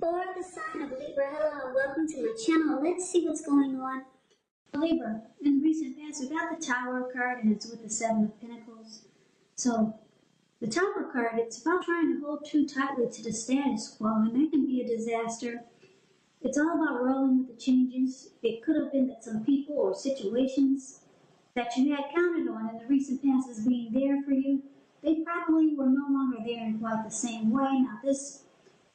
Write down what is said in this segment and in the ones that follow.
For the sign of Libra, hello, welcome to my channel. Let's see what's going on. Libra, in recent past, we got the Tower card, and it's with the Seven of Pentacles. So, the Tower card, it's about trying to hold too tightly to the status quo, and that can be a disaster. It's all about rolling with the changes. It could have been that some people or situations that you had counted on in the recent past as being there for you, they probably were no longer there in quite the same way. Now, this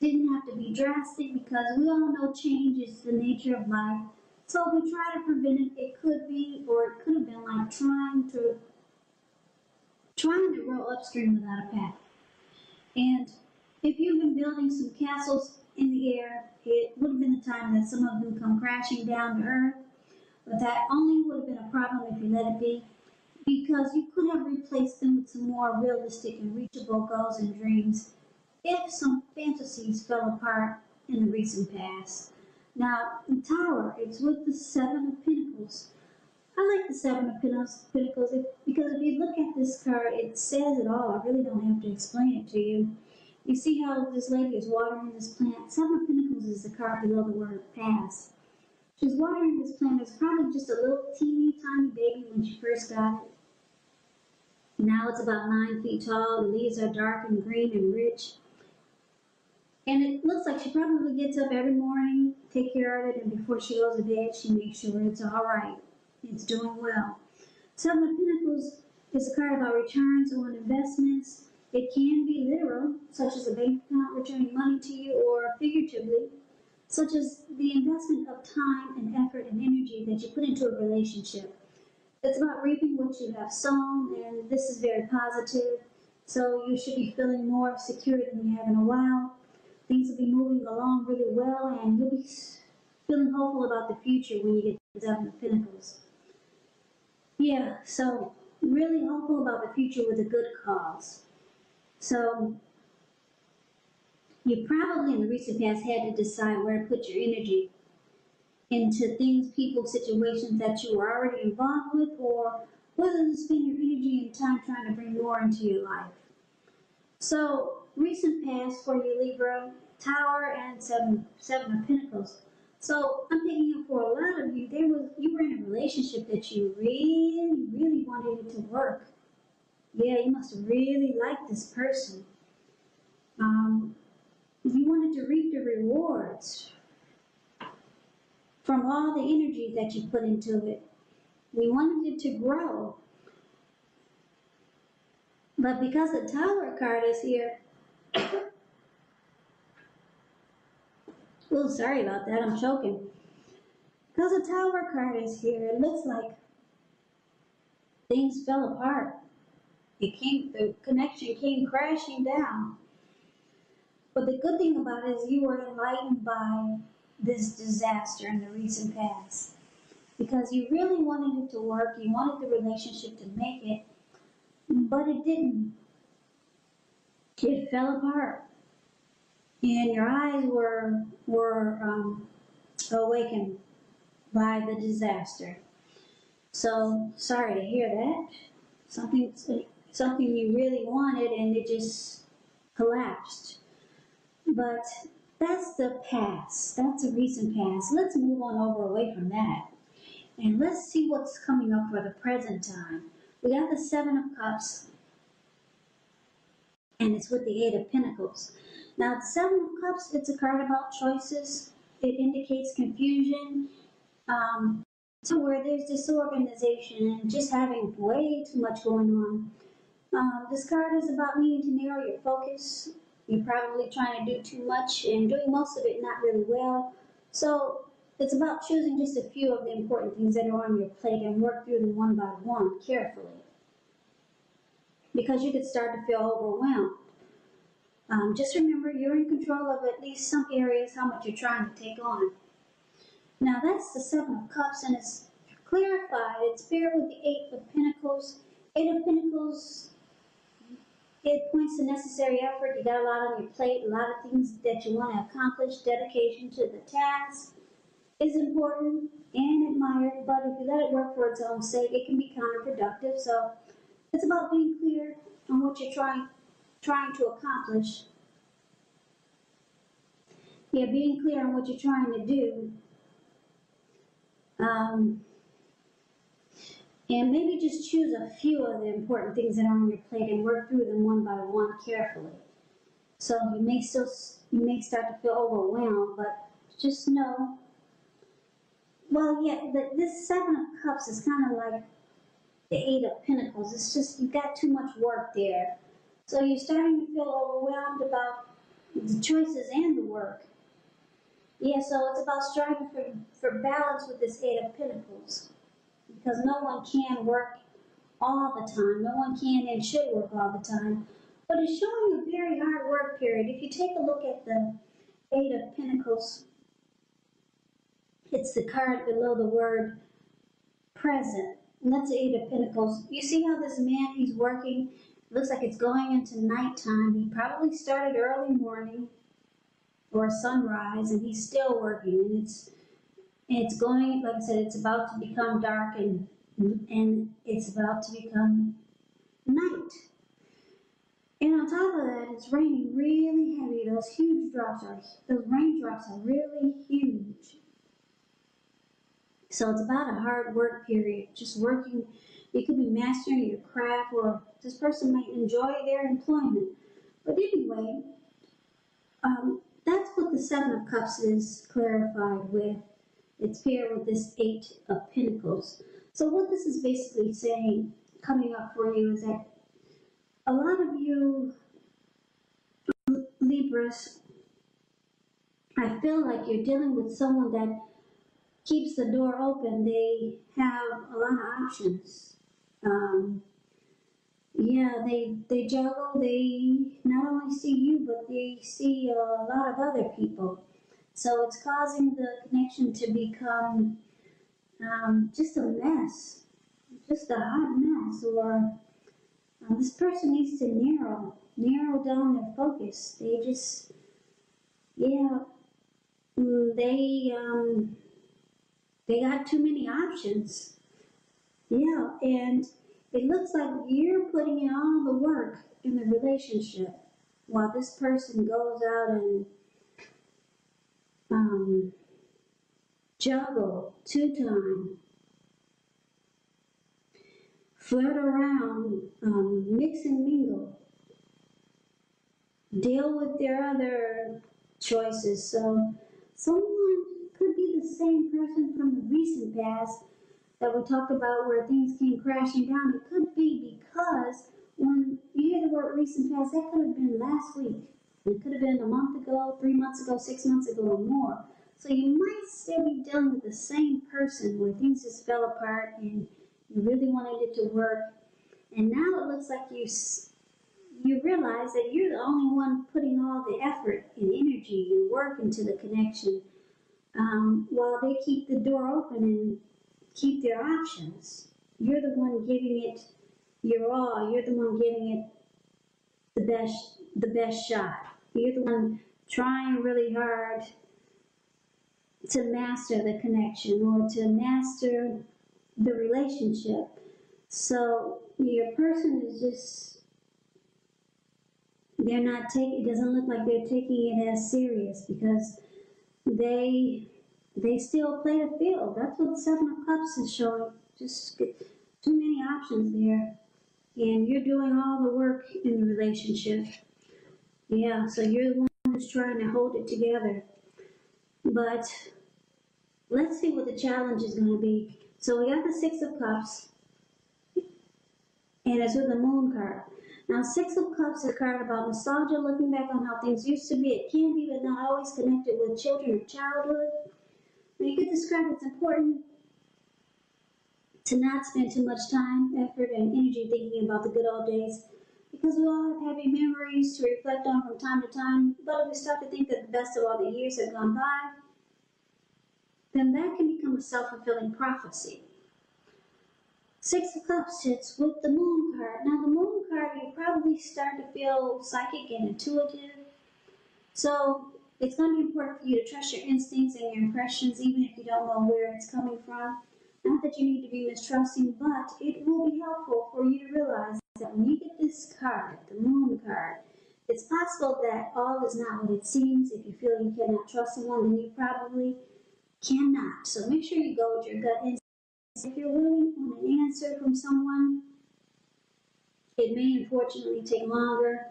didn't have to be drastic because we all know change is the nature of life. So if we try to prevent it, it could be, or it could have been like trying to row upstream without a paddle. And if you've been building some castles in the air, it would have been the time that some of them come crashing down to earth. But that only would have been a problem if you let it be, because you could have replaced them with some more realistic and reachable goals and dreams if some fantasies fell apart in the recent past. Now, the Tower, it's with the Seven of Pentacles. I like the Seven of Pentacles because if you look at this card, it says it all. I really don't have to explain it to you. You see how this lady is watering this plant? Seven of Pentacles is the card below the word pass. She's watering this plant. It's probably just a little teeny tiny baby when she first got it. Now it's about 9 feet tall. The leaves are dark and green and rich. And it looks like she probably gets up every morning, take care of it, and before she goes to bed, she makes sure it's all right. It's doing well. Seven of Pentacles is a card about returns on investments. It can be literal, such as a bank account returning money to you, or figuratively, such as the investment of time and effort and energy that you put into a relationship. It's about reaping what you have sown, and this is very positive. So you should be feeling more secure than you have in a while. Things will be moving along really well, and you'll be feeling hopeful about the future when you get to the Seven of Pentacles. Yeah, so really hopeful about the future with a good cause. So you probably in the recent past had to decide where to put your energy into things, people, situations that you were already involved with, or whether to spend your energy and time trying to bring more into your life. So, recent past for you, Libra, Tower and Seven of Pentacles. So, I'm thinking for a lot of you, you were in a relationship that you really wanted it to work. Yeah, you must have really liked this person. You wanted to reap the rewards from all the energy that you put into it. We wanted it to grow. But because the Tower card is here, oh, sorry about that, I'm choking. Because the Tower card is here, it looks like things fell apart. The connection came crashing down. But the good thing about it is you were enlightened by this disaster in the recent past. Because you really wanted it to work, you wanted the relationship to make it, but it didn't. It fell apart. And your eyes were awakened by the disaster. So, sorry to hear that. Something you really wanted and it just collapsed. But that's the past. That's a recent past. Let's move on away from that. And let's see what's coming up for the present time. We got the Seven of Cups. And it's with the Eight of Pentacles. Now, the Seven of Cups, it's a card about choices. It indicates confusion. So where there's disorganization and just having way too much going on. This card is about needing to narrow your focus. You're probably trying to do too much and doing most of it not really well. So it's about choosing just a few of the important things that are on your plate and work through them one by one carefully. Because you could start to feel overwhelmed. Just remember, you're in control of at least some areas, how much you're trying to take on. Now, that's the Seven of Cups, and it's clarified. It's paired with the Eight of Pentacles. Eight of Pentacles, it points to necessary effort. You got a lot on your plate, a lot of things that you want to accomplish. Dedication to the task is important and admired, but if you let it work for its own sake, it can be counterproductive. So it's about being clear on what you're trying to accomplish. Yeah, being clear on what you're trying to do. Um, and maybe just choose a few of the important things that are on your plate and work through them one by one carefully. So you may start to feel overwhelmed, but just know, well, yeah, this Seven of Cups is kind of like the Eight of Pentacles. It's just you've got too much work there. So you're starting to feel overwhelmed about the choices and the work. Yeah, so it's about striving for balance with this Eight of Pentacles. Because no one can work all the time. No one can and should work all the time. But it's showing a very hard work period. If you take a look at the Eight of Pentacles, it's the card below the word present. And that's the Eight of Pentacles. You see how this man, he's working? It looks like it's going into nighttime. He probably started early morning or sunrise, and he's still working. And it's going, like I said, it's about to become dark, and it's about to become night. And on top of that, it's raining really heavy. Those raindrops are really huge. So it's about a hard work period, just working. You could be mastering your craft, or this person might enjoy their employment. But anyway, that's what the Seven of Cups is clarified with. It's paired with this Eight of Pentacles. So what this is basically saying, coming up for you, is that a lot of you Libras, I feel like you're dealing with someone that keeps the door open. They have a lot of options. Yeah, they juggle. They not only see you, but they see a lot of other people. So it's causing the connection to become just a mess, just a hot mess. Or this person needs to narrow down their focus. They just, yeah, they got too many options. Yeah, and it looks like you're putting in all the work in the relationship while this person goes out and um, juggle, two-time, flirt around, mix and mingle, deal with their other choices. So someone could be the same person from the recent past that we talked about where things came crashing down. It could be because when you hear the word recent past, that could have been last week. It could have been a month ago, 3 months ago, 6 months ago, or more. So you might still be dealing with the same person where things just fell apart and you really wanted it to work. And now it looks like you realize that you're the only one putting all the effort and energy and work into the connection, while they keep the door open and keep their options. You're the one giving it your all. You're the one giving it the best shot. You're the one trying really hard to master the connection or to master the relationship. So your person is just, it doesn't look like they're taking it as serious because they still play the field. That's what the Seven of Cups is showing. Just too many options there. And you're doing all the work in the relationship. Yeah, so you're the one who's trying to hold it together. But let's see what the challenge is going to be. So we got the Six of Cups, and it's with the Moon card. Now, Six of Cups is a card about nostalgia, looking back on how things used to be. It can be, but not always connected with children or childhood. When you get this card, it's important to not spend too much time, effort, and energy thinking about the good old days, because we all have happy memories to reflect on from time to time. But if we start to think that the best of all the years have gone by, then that can become a self-fulfilling prophecy. Six of Cups sits with the Moon card. Now, the Moon card, you probably start to feel psychic and intuitive. So it's going to be important for you to trust your instincts and your impressions, even if you don't know where it's coming from. Not that you need to be mistrusting, but it will be helpful for you to realize that when you get this card, the Moon card, It's possible that all is not what it seems. If you feel you cannot trust someone, then you probably cannot. So make sure you go with your gut instinct. If you're waiting on an answer from someone, it may unfortunately take longer.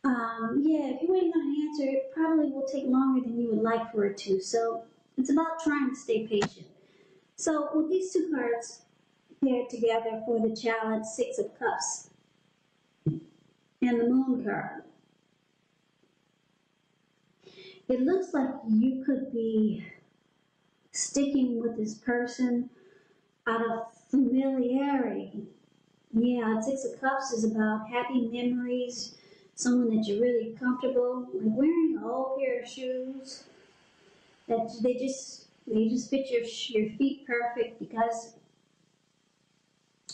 If you're waiting on an answer, it probably will take longer than you would like for it to. So it's about trying to stay patient. So with these two cards paired together for the challenge, Six of Cups and the Moon card, it looks like you could be sticking with this person out of familiarity. Yeah, Six of Cups is about happy memories, someone that you're really comfortable, like wearing an old pair of shoes that they just fit your feet perfect because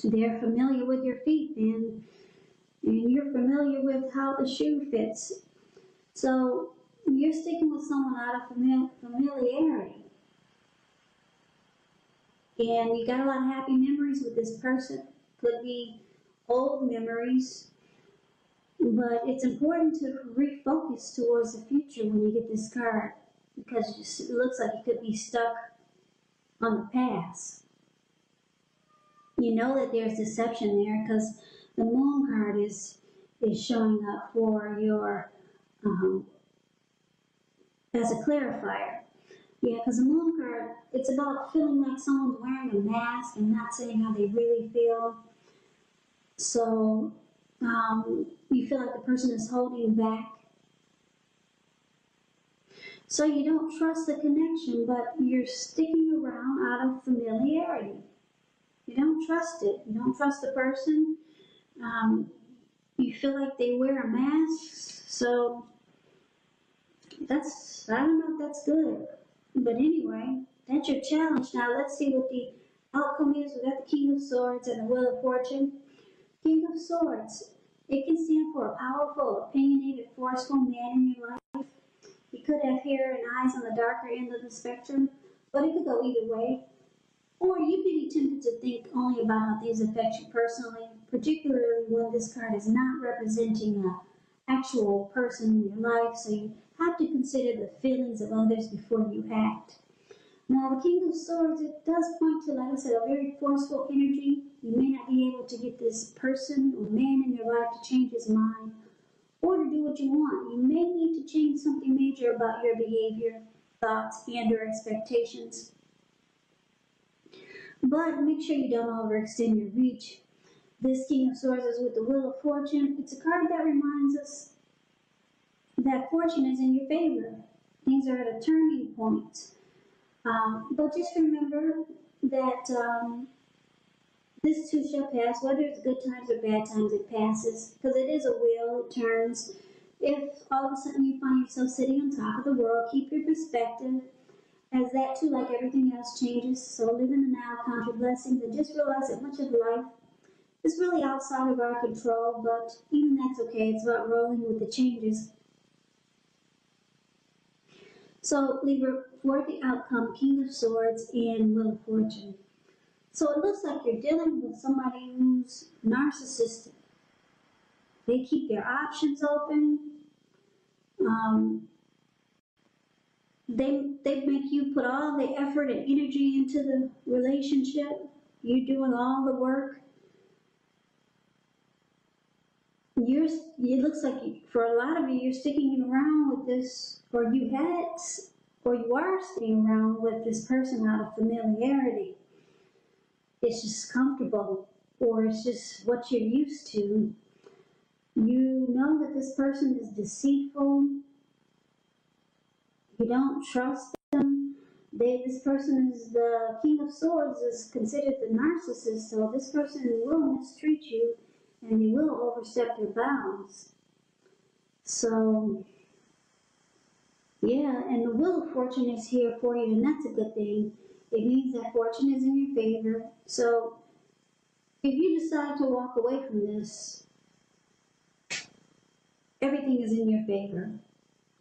they're familiar with your feet and you're familiar with how the shoe fits. So you're sticking with someone out of familiarity. And you got a lot of happy memories with this person. Could be old memories. But it's important to refocus towards the future when you get this card. Because it looks like you could be stuck on the past. You know that there's deception there because the Moon card is showing up for your, as a clarifier. Yeah, because the Moon card, it's about feeling like someone's wearing a mask and not saying how they really feel. So, you feel like the person is holding back. So you don't trust the connection, but you're sticking around out of familiarity. You don't trust it. You don't trust the person. You feel like they wear a mask. So I don't know if that's good. But anyway, that's your challenge. Now let's see what the outcome is. We got the King of Swords and the Wheel of Fortune. King of Swords. It can stand for a powerful, opinionated, forceful man in your life. He could have hair and eyes on the darker end of the spectrum, but it could go either way. Or you may be tempted to think only about how things affect you personally, particularly when this card is not representing an actual person in your life, so you have to consider the feelings of others before you act. Now, the King of Swords, it does point to, like I said, a very forceful energy. You may not be able to get this person or man in your life to change his mind or to do what you want. You may need to change something major about your behavior, thoughts, and or expectations. But make sure you don't overextend your reach. This King of Swords is with the Wheel of Fortune. It's a card that reminds us that fortune is in your favor. Things are at a turning point. But just remember that this too shall pass. Whether it's good times or bad times, it passes. Because it is a wheel, it turns. If all of a sudden you find yourself sitting on top of the world, keep your perspective, as that too, like everything else, changes. So live in the now, count your blessings, and just realize that much of life is really outside of our control, but even that's okay. It's about rolling with the changes. So Libra, for the outcome, King of Swords and Wheel of Fortune. So it looks like you're dealing with somebody who's narcissistic. They keep their options open. They make you put all the effort and energy into the relationship. You're doing all the work. It looks like for a lot of you, you're sticking around with this, or you are sticking around with this person out of familiarity. It's just comfortable, or it's just what you're used to. You know that this person is deceitful. You don't trust them. This person is the King of Swords, is considered the narcissist, so this person will mistreat you and they will overstep their bounds. So, yeah, and the Wheel of Fortune is here for you, and that's a good thing. It means that fortune is in your favor. So, if you decide to walk away from this, everything is in your favor.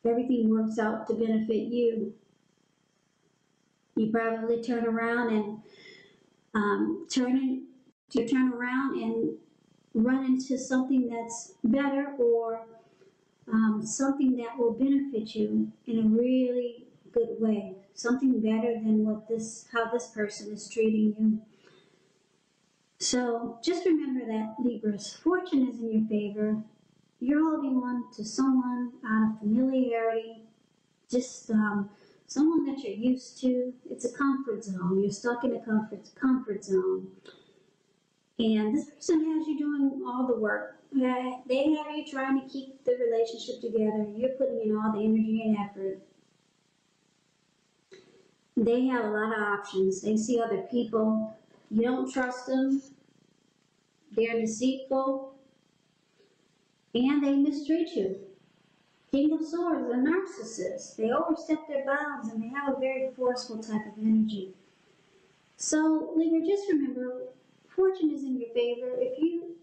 Everything works out to benefit you. You probably turn around and turn around and run into something that's better, or something that will benefit you in a really good way. Something better than how this person is treating you. So just remember that, Libras, fortune is in your favor. You're holding on to someone out of familiarity, just someone that you're used to. It's a comfort zone. You're stuck in a comfort zone. And this person has you doing all the work. They have you trying to keep the relationship together. You're putting in all the energy and effort. They have a lot of options. They see other people. You don't trust them. They're deceitful. And they mistreat you. King of Swords, a narcissist. They overstep their bounds and they have a very forceful type of energy. So, Libra, just remember, fortune is in your favor. If you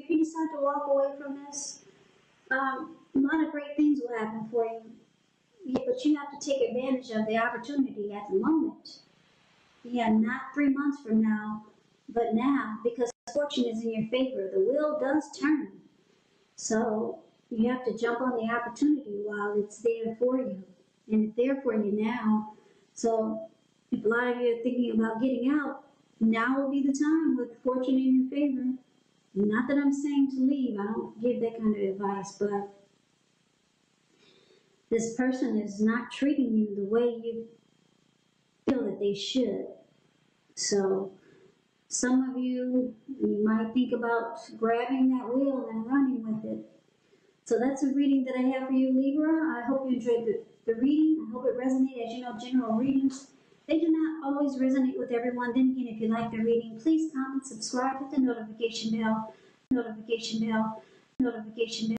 decide to walk away from this, a lot of great things will happen for you. Yeah, but you have to take advantage of the opportunity at the moment. Yeah, not 3 months from now, but now, because fortune is in your favor. The wheel does turn. So you have to jump on the opportunity while it's there for you. And it's there for you now. So if a lot of you are thinking about getting out, now will be the time with fortune in your favor. Not that I'm saying to leave. I don't give that kind of advice, but this person is not treating you the way you feel that they should. So some of you might think about grabbing that wheel and running with it. So that's a reading that I have for you, Libra. I hope you enjoyed the reading. I hope it resonated. As you know, general readings, they do not always resonate with everyone. Then again, if you like the reading, please comment, subscribe, hit the notification bell,